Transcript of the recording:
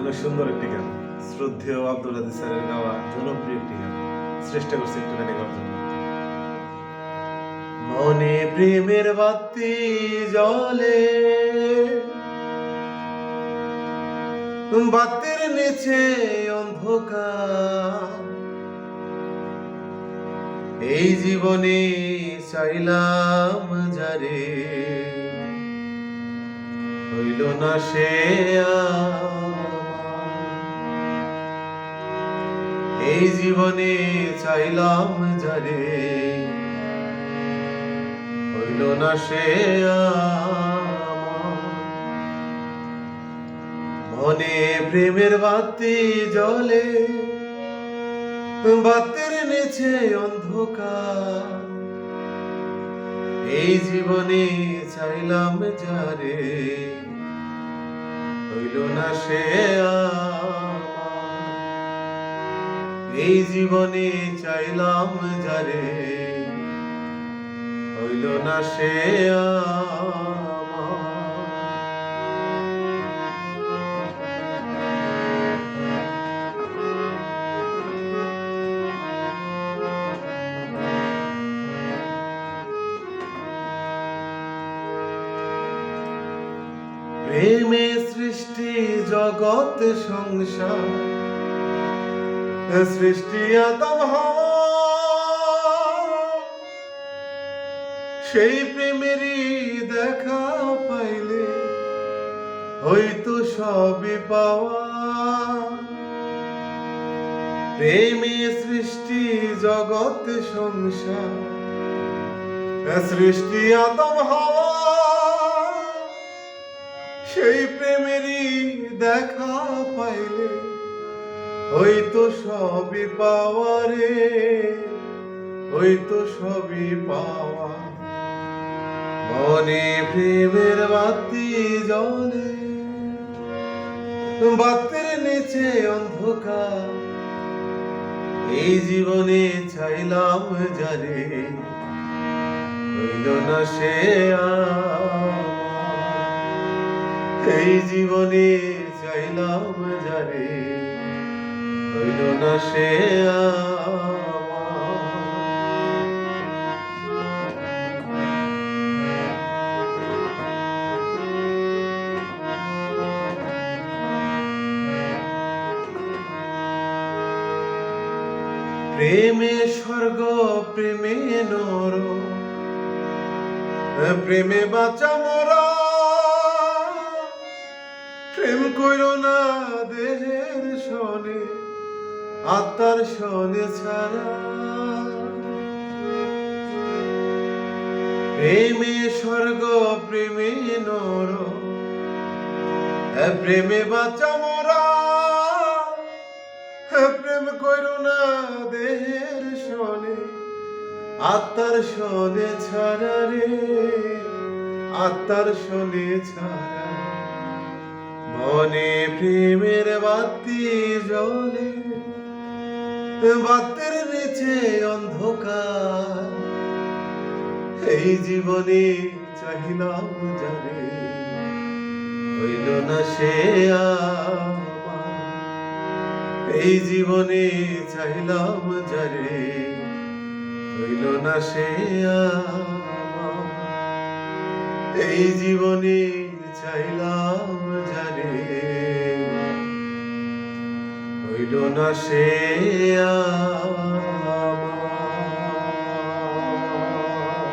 অনেক সুন্দর একটি গান, শ্রদ্ধেয় আব্দুল আজিজ স্যারের গাওয়া জনপ্রিয় একটি গান। চেষ্টা করছি একটুখানি গাওয়ার জন্য। মনে প্রেমের বাতি জ্বলে, বাতির নিচে অন্ধকার, এই জীবনে চাইলাম যারে, হইল না সে এই জীবনে চাইলাম যারে, হইল না সে মনে প্রেমের বাতি জ্বলে, বাতির নিচে অন্ধকার, এই জীবনে চাইলাম যারে, হইল না সে এই জীবনে চাইলাম যারে, হইল না সে প্রেমে সৃষ্টি জগৎ সংসার, সৃষ্টি আদম হাওয়া, সেই প্রেমেরই দেখা পাইলে হয়তো সবই পাওয়া। প্রেমে সৃষ্টি জগৎ সংসার, সৃষ্টি আদম হাওয়া, সেই প্রেমেরই দেখা পাইলে হয়তো সবই পাওয়া রে, হয়তো সবই পাওয়া। মনে প্রেমের বাতি জ্বলে, বাতির নিচে অন্ধকার, এই জীবনে চাইলাম যারে, হইল না সে এই জীবনে চাইলাম যারে, হইল না সে প্রেমে স্বর্গ প্রেমে নর, প্রেমে বাঁচা মরা, প্রেম কইর না দেহের সনে, আত্মার সনে ছাড়া। প্রেমে স্বর্গ প্রেমে নর, প্রেমে বাঁচা মরা, প্রেম কইর না দেহের সনে, আত্মার সনে ছাড়া রে, আত্মার সনে ছাড়া। মনে প্রেমের বাতি জ্বলে, বাতির নিচে অন্ধকার, এই জীবনে চাহিলাম যারে, হইল না সে এই জীবনে চাহিলাম যারে, হইল না সে এই জীবনে চাইলাম যারে, হইল না সে